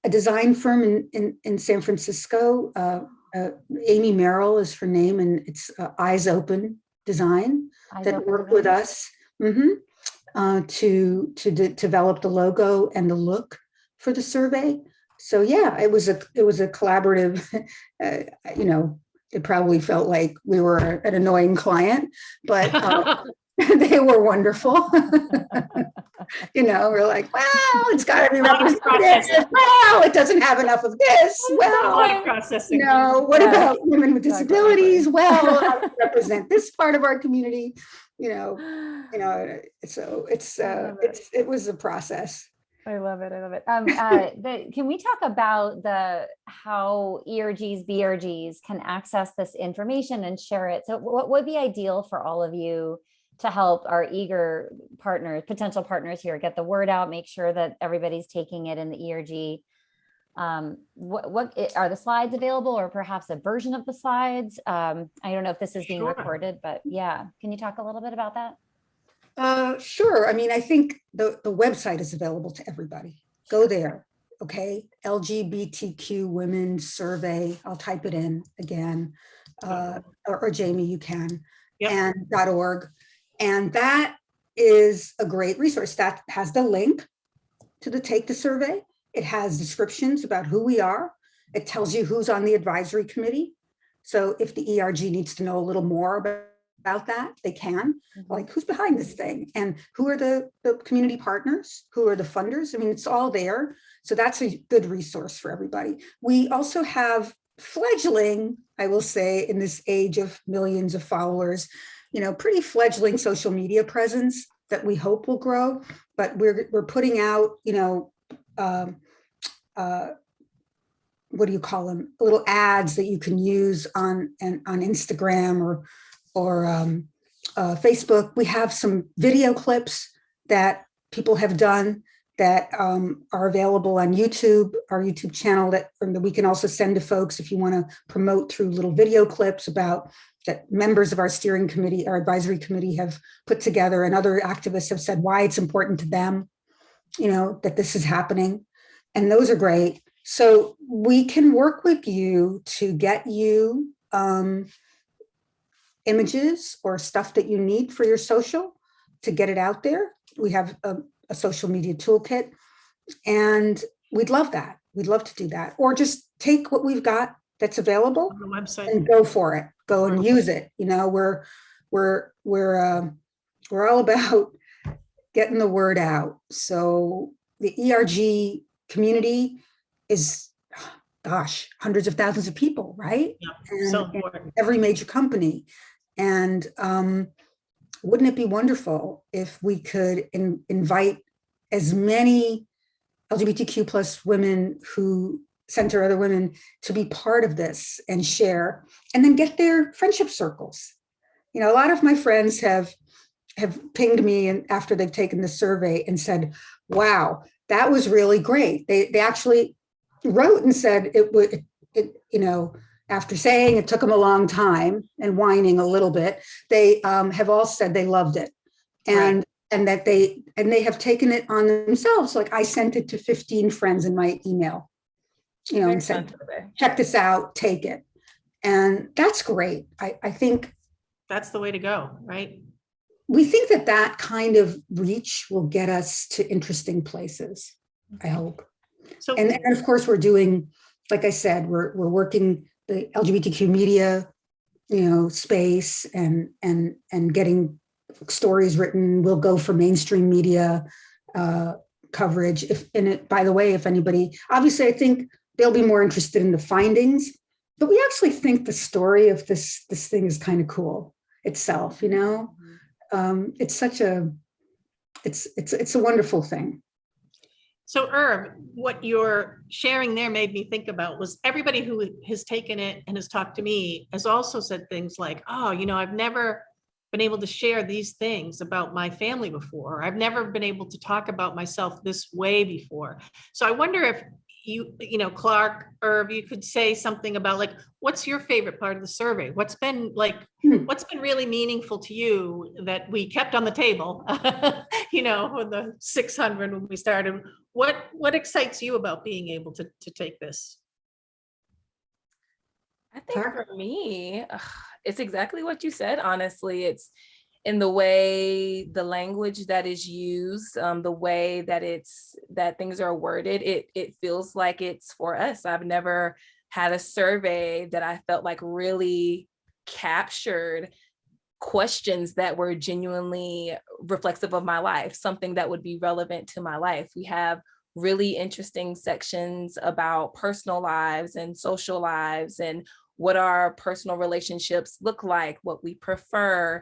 [SPEAKER 2] design firm in San Francisco. Amy Merrill is her name, and it's Eyes Open Design that worked with us to develop the logo and the look for the survey. So yeah, it was a collaborative. It probably felt like we were an annoying client, but they were wonderful. We're like, well, it's got to be represented. Well, it doesn't have enough of this. Well,
[SPEAKER 1] processing.
[SPEAKER 2] What about women with disabilities? Well, how to represent this part of our community. So it was a process.
[SPEAKER 3] I love it. Can we talk about how ERGs, BRGs can access this information and share it? So what would be ideal for all of you to help our eager potential partners here get the word out, make sure that everybody's taking it in the ERG? What are the slides available, or perhaps a version of the slides? I don't know if this is being recorded, but yeah. Can you talk a little bit about that?
[SPEAKER 2] Sure. I think the website is available to everybody. Go there. Okay. LGBTQ women survey. I'll type it in again. Or Jamie, you can. Yep. And .org. And that is a great resource that has the link to take the survey. It has descriptions about who we are. It tells you who's on the advisory committee. So if the ERG needs to know a little more about that, they can. Like, who's behind this thing, and who are the community partners, who are the funders. It's all there. So that's a good resource for everybody. We also have fledgling, I will say, in this age of millions of followers, pretty fledgling social media presence that we hope will grow. But we're putting out, what do you call them? Little ads that you can use on Instagram or Facebook. We have some video clips that people have done that are available on YouTube, our YouTube channel that we can also send to folks if you want to promote through little video clips about that members of our steering committee, our advisory committee have put together, and other activists have said why it's important to them, that this is happening. And those are great. So we can work with you to get you images or stuff that you need for your social to get it out there. We have a social media toolkit, and we'd love that. We'd love to do that. Or just take what we've got that's available
[SPEAKER 1] On the website.
[SPEAKER 2] and go for it. Go and use it. We're all about getting the word out. So the ERG community is, gosh, hundreds of thousands of people, right?
[SPEAKER 1] Yeah, so important.
[SPEAKER 2] Every major company. And wouldn't it be wonderful if we could invite as many LGBTQ plus women who center other women to be part of this and share, and then get their friendship circles. A lot of my friends have pinged me and after they've taken the survey and said, wow, that was really great. They actually wrote and said it would, after saying it took them a long time and whining a little bit, they have all said they loved it. And
[SPEAKER 1] Right.
[SPEAKER 2] and that they have taken it on themselves. Like, I sent it to 15 friends in my email, and said, check this out, take it. And that's great. I think
[SPEAKER 1] That's the way to go, right?
[SPEAKER 2] we think that kind of reach will get us to interesting places, I hope.
[SPEAKER 1] So
[SPEAKER 2] And of course, we're doing, like I said, we're working the LGBTQ media, space, and getting stories written. We'll go for mainstream media coverage. By the way, if anybody, obviously, I think they'll be more interested in the findings, but we actually think the story of this thing is kind of cool itself. It's such it's a wonderful thing.
[SPEAKER 1] So Irv, what you're sharing there made me think about was everybody who has taken it and has talked to me has also said things like, oh, I've never been able to share these things about my family before. I've never been able to talk about myself this way before. So I wonder if Clark, Irv, you could say something about, like, what's your favorite part of the survey? What's been really meaningful to you that we kept on the table, with the 600 when we started? What excites you about being able to take this?
[SPEAKER 4] I think for me, it's exactly what you said, honestly. It's in the way the language that is used, the way that things are worded, it feels like it's for us. I've never had a survey that I felt like really captured questions that were genuinely reflexive of my life, something that would be relevant to my life. We have really interesting sections about personal lives and social lives and what our personal relationships look like, what we prefer,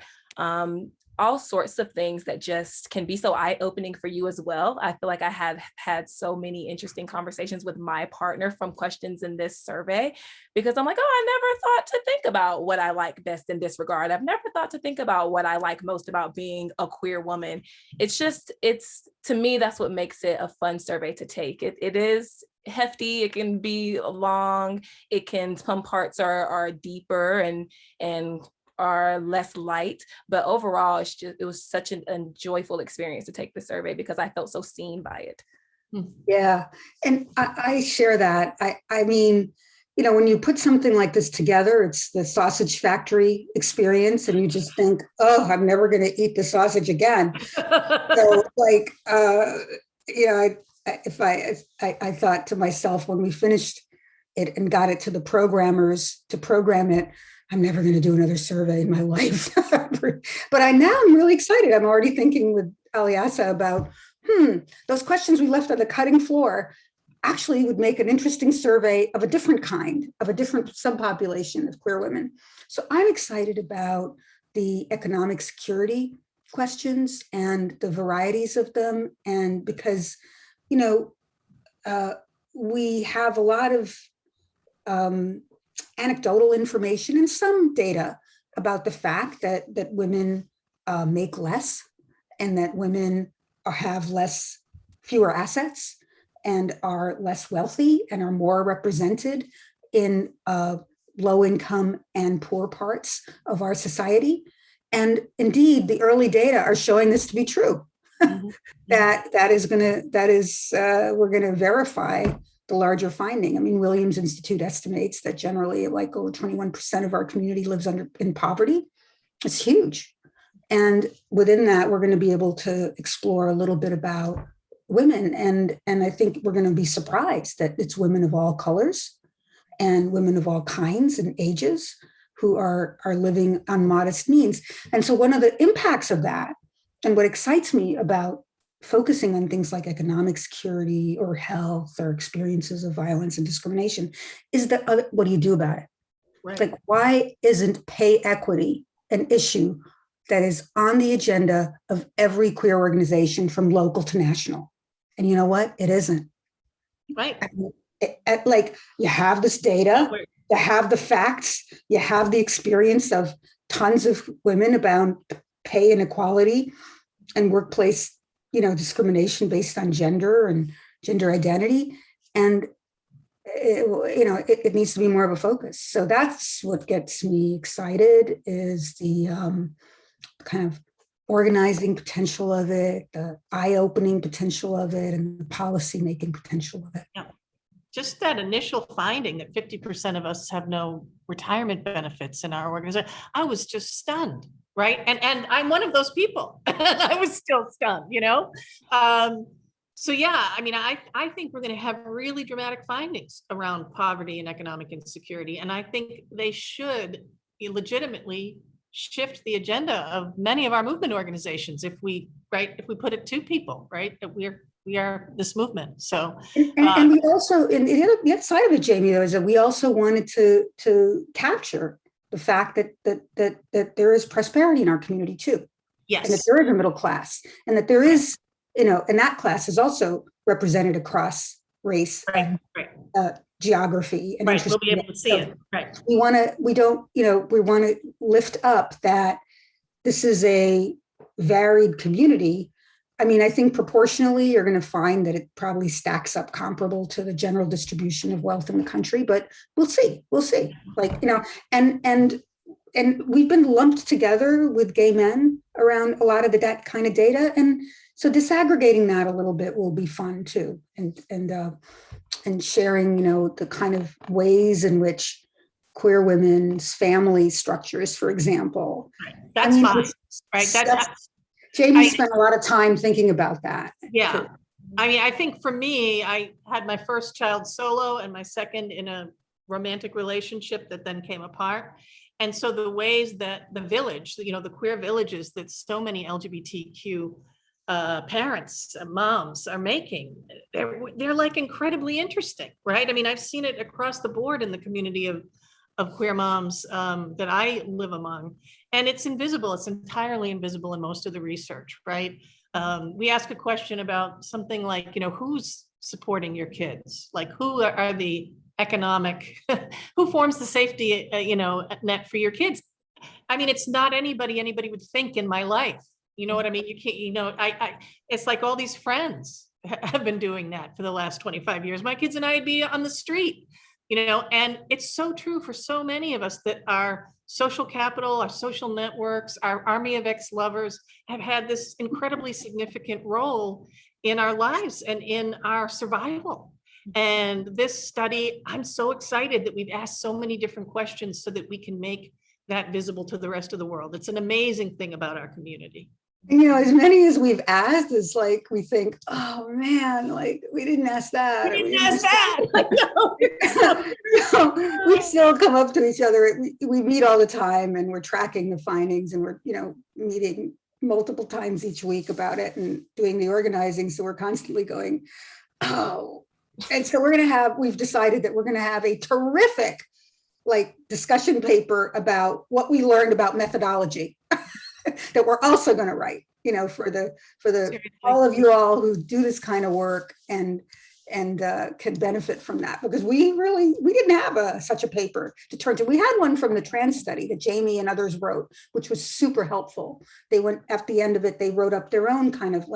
[SPEAKER 4] all sorts of things that just can be so eye-opening for you as well. I feel like I have had so many interesting conversations with my partner from questions in this survey, because I'm like, oh, I never thought to think about what I like best in this regard. I've never thought to think about what I like most about being a queer woman. It's to me, that's what makes it a fun survey to take. It is hefty, it can be long, some parts are deeper and are less light, but overall it was such a joyful experience to take the survey because I felt so seen by it.
[SPEAKER 2] Yeah, and I share that. I mean, when you put something like this together, it's the sausage factory experience, and you just think, oh, I'm never going to eat the sausage again. So like, I thought to myself when we finished it and got it to the programmers to program it, I'm never going to do another survey in my life. But I'm really excited. I'm already thinking with Aliasa about, those questions we left on the cutting floor actually would make an interesting survey of a different kind, of a different subpopulation of queer women. So I'm excited about the economic security questions and the varieties of them. And because, we have a lot of anecdotal information and some data about the fact that women make less, and that women have less fewer assets and are less wealthy and are more represented in low income and poor parts of our society. And indeed, the early data are showing this to be true. We're going to verify the larger finding. I mean, Williams Institute estimates that generally like over 21% of our community lives in poverty. It's huge. And within that, we're going to be able to explore a little bit about women. And I think we're going to be surprised that it's women of all colors and women of all kinds and ages who are living on modest means. And so one of the impacts of that, and what excites me about focusing on things like economic security or health or experiences of violence and discrimination, is that what do you do about it?
[SPEAKER 1] Right.
[SPEAKER 2] Like, why isn't pay equity an issue that is on the agenda of every queer organization from local to national? And you know what? It isn't.
[SPEAKER 1] Right.
[SPEAKER 2] Like, you have this data, you have the facts, you have the experience of tons of women about pay inequality and workplace, discrimination based on gender and gender identity. And it needs to be more of a focus. So that's what gets me excited, is the kind of organizing potential of it, the eye-opening potential of it, and the policy-making potential of it.
[SPEAKER 1] Yeah. Just that initial finding that 50% of us have no retirement benefits in our organization, I was just stunned, right? And I'm one of those people. I was still stunned, So yeah, I mean, I think we're going to have really dramatic findings around poverty and economic insecurity. And I think they should legitimately shift the agenda of many of our movement organizations if we put it to people, right? That we are this movement. So
[SPEAKER 2] and we also, and the other side of it, Jamie, though, is that we also wanted to capture the fact that there is prosperity in our community too.
[SPEAKER 1] Yes.
[SPEAKER 2] And that there is a middle class, and that there is, and that class is also represented across race,
[SPEAKER 1] right.
[SPEAKER 2] geography, and
[SPEAKER 1] right. We'll be able to see it. Right.
[SPEAKER 2] We want to lift up that this is a varied community. I mean, I think proportionally, you're going to find that it probably stacks up comparable to the general distribution of wealth in the country, but we'll see. Like, and we've been lumped together with gay men around a lot of that kind of data. And so disaggregating that a little bit will be fun too. And sharing, the kind of ways in which queer women's family structures, for example.
[SPEAKER 1] Right. That's fine. Right.
[SPEAKER 2] Jamie spent a lot of time thinking about that.
[SPEAKER 1] Yeah.
[SPEAKER 2] Too.
[SPEAKER 1] I mean, I think for me, I had my first child solo and my second in a romantic relationship that then came apart. And so the ways that the village, the queer villages that so many LGBTQ parents, moms are making, they're like incredibly interesting, right? I mean, I've seen it across the board in the community of queer moms that I live among, and it's invisible. It's entirely invisible in most of the research, right? We ask a question about something like, who's supporting your kids? Like, who are the economic, who forms the safety, net for your kids? I mean, it's not anybody would think in my life. You know what I mean? You can't, it's like all these friends have been doing that for the last 25 years. My kids and I would be on the street, and it's so true for so many of us that our social capital, our social networks, our army of ex-lovers have had this incredibly significant role in our lives and in our survival. And this study, I'm so excited that we've asked so many different questions so that we can make that visible to the rest of the world. It's an amazing thing about our community.
[SPEAKER 2] As many as we've asked, it's like we think, oh man, like we didn't ask that.
[SPEAKER 1] We didn't ask that.
[SPEAKER 2] We still come up to each other. We meet all the time, and we're tracking the findings, and we're meeting multiple times each week about it and doing the organizing. So we're constantly going, oh. And so we've decided that we're going to have a terrific discussion paper about what we learned about methodology that we're also going to write, for all of you all who do this kind of work and can benefit from that, because we didn't have such a paper to turn to. We had one from the trans study that Jamie and others wrote, which was super helpful. They went at the end of it, they wrote up their own kind of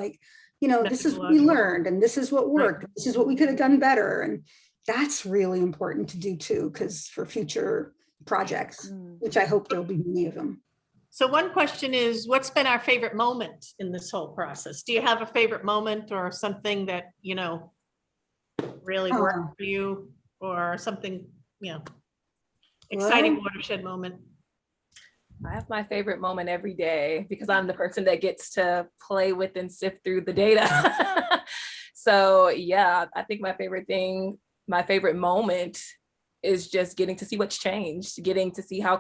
[SPEAKER 2] this is what we learned and this is what worked. Right. This is what we could have done better. And that's really important to do too, because for future projects, which I hope there'll be many of them.
[SPEAKER 1] So one question is, what's been our favorite moment in this whole process? Do you have a favorite moment or something that, really worked for you, or something, exciting watershed moment?
[SPEAKER 4] I have my favorite moment every day because I'm the person that gets to play with and sift through the data. So yeah, I think my favorite moment is just getting to see what's changed, getting to see how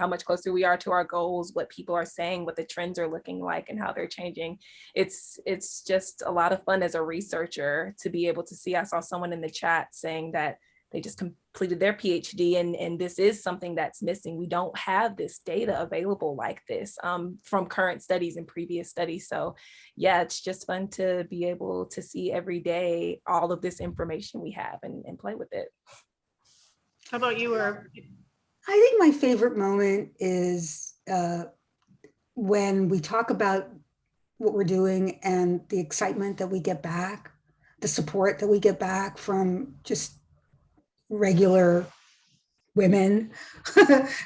[SPEAKER 4] much closer we are to our goals, what people are saying, what the trends are looking like and how they're changing. It's just a lot of fun as a researcher to be able to see. I saw someone in the chat saying that they just completed their PhD and this is something that's missing. We don't have this data available like this from current studies and previous studies. So yeah, it's just fun to be able to see every day all of this information we have and play with it.
[SPEAKER 1] How about you, Irv?
[SPEAKER 2] I think my favorite moment is when we talk about what we're doing and the excitement that we get back, the support that we get back from just regular women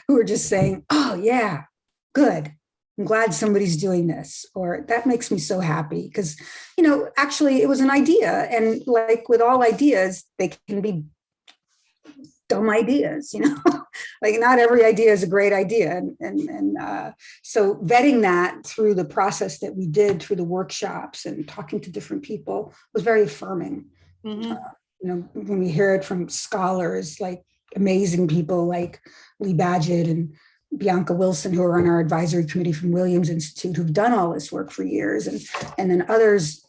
[SPEAKER 2] who are just saying, oh yeah, good. I'm glad somebody's doing this, or that makes me so happy because, actually it was an idea. And like with all ideas, they can be dumb ideas, like not every idea is a great idea. And so vetting that through the process that we did through the workshops and talking to different people was very affirming. Mm-hmm. When we hear it from scholars, like amazing people like Lee Badgett and Bianca Wilson, who are on our advisory committee from Williams Institute, who've done all this work for years. And then others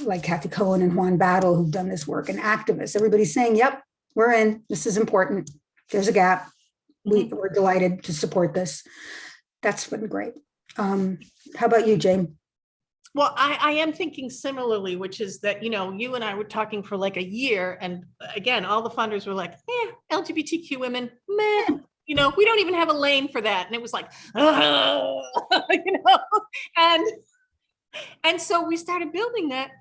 [SPEAKER 2] like Kathy Cohen and Juan Battle, who've done this work, and activists, everybody's saying, yep, we're in, this is important. There's a gap. We're delighted to support this. That's been great. How about you, Jane?
[SPEAKER 1] Well, I am thinking similarly, which is that, you and I were talking for like a year. And again, all the funders were like, LGBTQ women, man, we don't even have a lane for that. And it was like, and so we started building that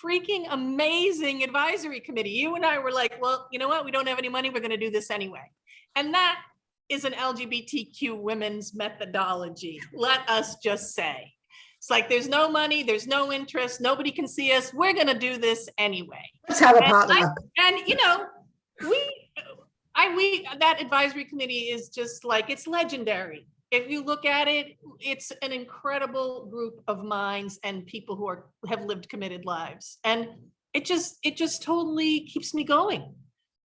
[SPEAKER 1] freaking amazing advisory committee. You and I were like, well, you know what? We don't have any money. We're going to do this anyway. And that is an LGBTQ women's methodology. Let us just say. It's like, there's no money, there's no interest, nobody can see us. We're going to do this anyway.
[SPEAKER 2] Let's have a potluck.
[SPEAKER 1] And that advisory committee is just like, it's legendary. If you look at it, it's an incredible group of minds and people who have lived committed lives. And it just totally keeps me going,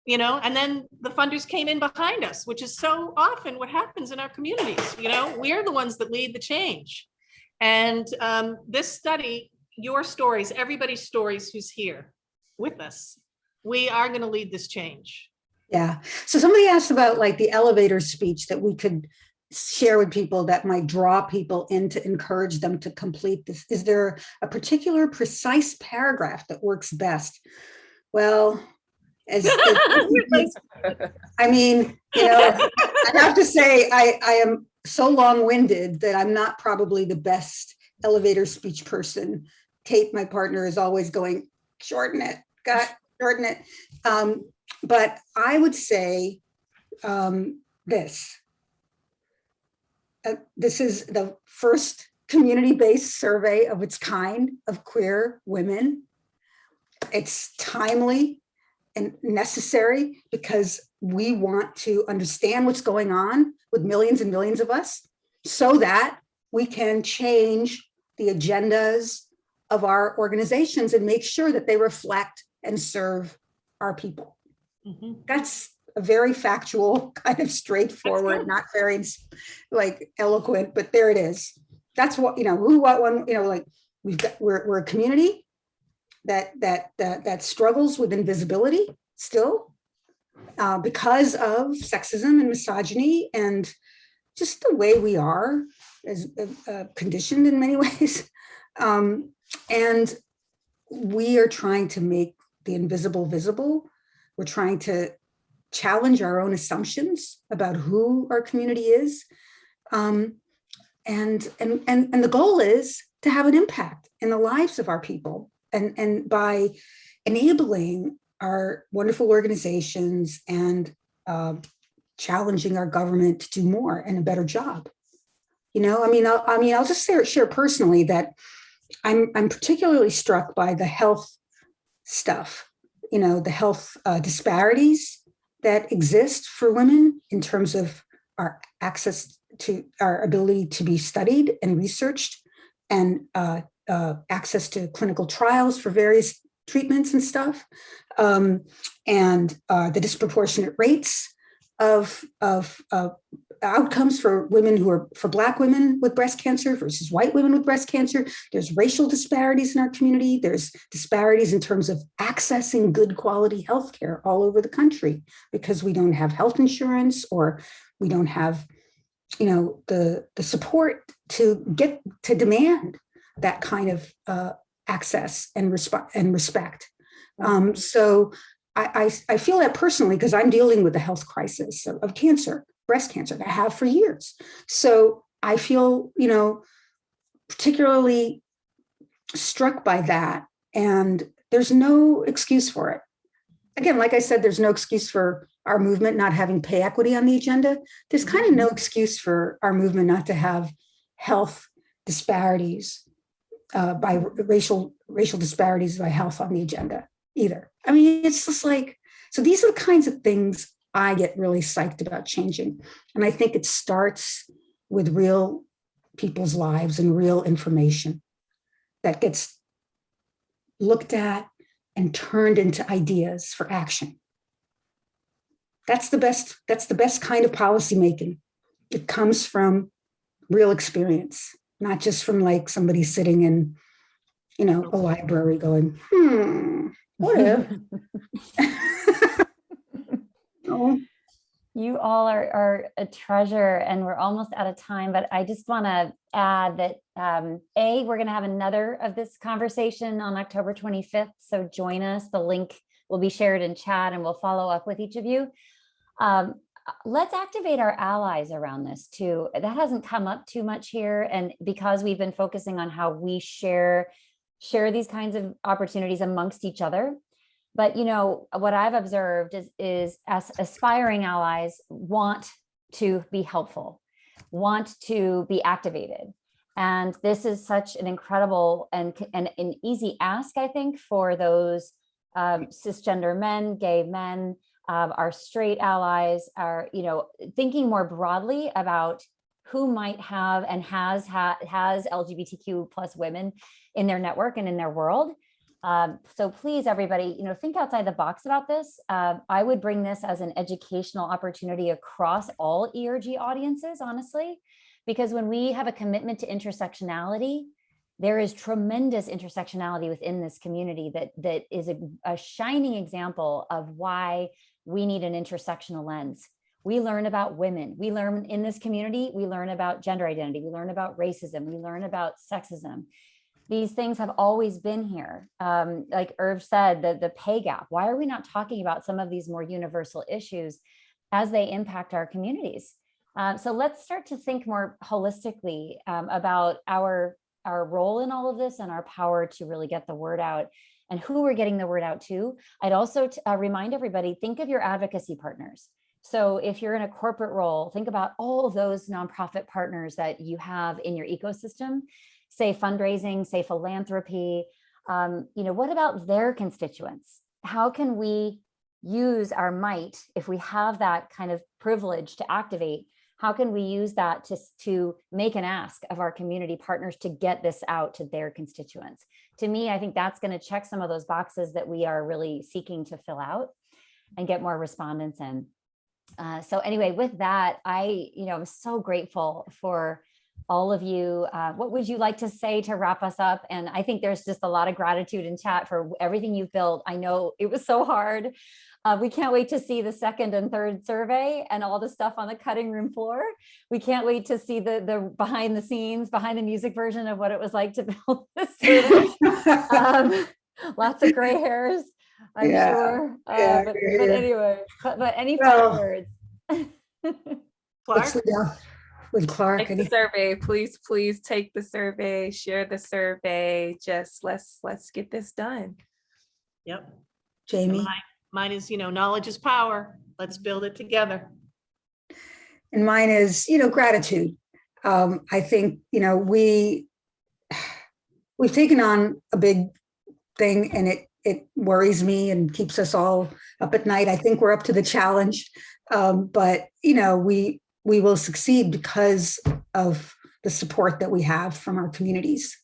[SPEAKER 1] and then the funders came in behind us, which is so often what happens in our communities. We're the ones that lead the change. And this study, your stories, everybody's stories who's here with us, we are going to lead this change.
[SPEAKER 2] Yeah. So somebody asked about like the elevator speech that we could share with people that might draw people in to encourage them to complete this. Is there a particular precise paragraph that works best? Well, I have to say I am so long-winded that I'm not probably the best elevator speech person. Kate, my partner, is always going, shorten it, shorten it. But I would say this. This is the first community-based survey of its kind of queer women. It's timely and necessary because we want to understand what's going on with millions and millions of us so that we can change the agendas of our organizations and make sure that they reflect and serve our people. Mm-hmm. That's a very factual, kind of straightforward, not very like eloquent, but there it is. That's what, who, what, when, like we're a community that struggles with invisibility still because of sexism and misogyny and just the way we are as conditioned in many ways. And we are trying to make the invisible visible. We're trying to challenge our own assumptions about who our community is. And the goal is to have an impact in the lives of our people and by enabling our wonderful organizations and challenging our government to do more and a better job. I'll just share personally that I'm particularly struck by the health stuff, the health disparities that exist for women in terms of our access to our ability to be studied and researched, and access to clinical trials for various treatments and stuff, and the disproportionate rates of outcomes for Black women with breast cancer versus white women with breast cancer. There's racial disparities in our community. There's disparities in terms of accessing good quality healthcare all over the country because we don't have health insurance, or we don't have, the support to demand that kind of access and respect. So I feel that personally because I'm dealing with the health crisis of cancer, breast cancer, that I have for years. So I feel, particularly struck by that. And there's no excuse for it. Again, like I said, there's no excuse for our movement not having pay equity on the agenda. There's kind of no excuse for our movement not to have health disparities by racial disparities by health on the agenda either. I mean, it's just like, so these are the kinds of things I get really psyched about changing. And I think it starts with real people's lives and real information that gets looked at and turned into ideas for action. That's the best kind of policy making. It comes from real experience, not just from like somebody sitting in, a library going, what if? Oh.
[SPEAKER 3] You all are a treasure, and we're almost out of time, but I just want to add that we're going to have another of this conversation on October 25th. So join us. The link will be shared in chat and we'll follow up with each of you. Let's activate our allies around this too. That hasn't come up too much here. And because we've been focusing on how we share these kinds of opportunities amongst each other. But what I've observed is as aspiring allies want to be helpful, want to be activated. And this is such an incredible and an easy ask, I think, for those cisgender men, gay men, our straight allies, are thinking more broadly about who might have and has LGBTQ plus women in their network and in their world. So please, everybody, think outside the box about this. I would bring this as an educational opportunity across all ERG audiences, honestly, because when we have a commitment to intersectionality, there is tremendous intersectionality within this community that is a shining example of why we need an intersectional lens. We learn about women. We learn in this community, we learn about gender identity. We learn about racism. We learn about sexism. These things have always been here. Like Irv said, the pay gap. Why are we not talking about some of these more universal issues as they impact our communities? So let's start to think more holistically about our role in all of this and our power to really get the word out and who we're getting the word out to. I'd also remind everybody, think of your advocacy partners. So if you're in a corporate role, think about all those nonprofit partners that you have in your ecosystem. Say fundraising, say philanthropy, what about their constituents? How can we use our might, if we have that kind of privilege to activate, how can we use that to make an ask of our community partners to get this out to their constituents? To me, I think that's going to check some of those boxes that we are really seeking to fill out and get more respondents in. So anyway, with that, I'm so grateful for all of you. What would you like to say to wrap us up? And I think there's just a lot of gratitude in chat for everything you've built. I know it was so hard. We can't wait to see the second and third survey and all the stuff on the cutting room floor. We can't wait to see the behind the scenes, behind the music version of what it was like to build this survey. Lots of gray hairs, I'm sure. But anyway, but any final words?
[SPEAKER 1] Clark?
[SPEAKER 2] with Clark.
[SPEAKER 4] Take the survey, please, please take the survey, share the survey. Just let's get this done.
[SPEAKER 1] Yep.
[SPEAKER 2] Jamie?
[SPEAKER 1] Mine is, knowledge is power. Let's build it together.
[SPEAKER 2] And mine is, gratitude. I think, we've taken on a big thing, and it worries me and keeps us all up at night. I think we're up to the challenge, but we will succeed because of the support that we have from our communities,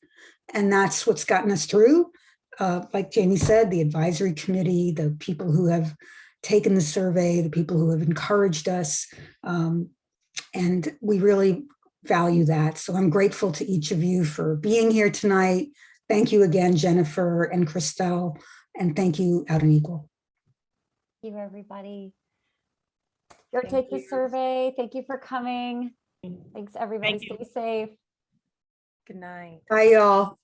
[SPEAKER 2] and that's what's gotten us through. Like Jamie said, the advisory committee, the people who have taken the survey, the people who have encouraged us, and we really value that. So I'm grateful to each of you for being here tonight. Thank you again, Jennifer and Christelle, and thank you, Out and Equal.
[SPEAKER 3] Thank you, everybody. Go take the survey. Thank you for coming. Thanks, everybody. Stay safe.
[SPEAKER 4] Good night.
[SPEAKER 2] Bye, y'all.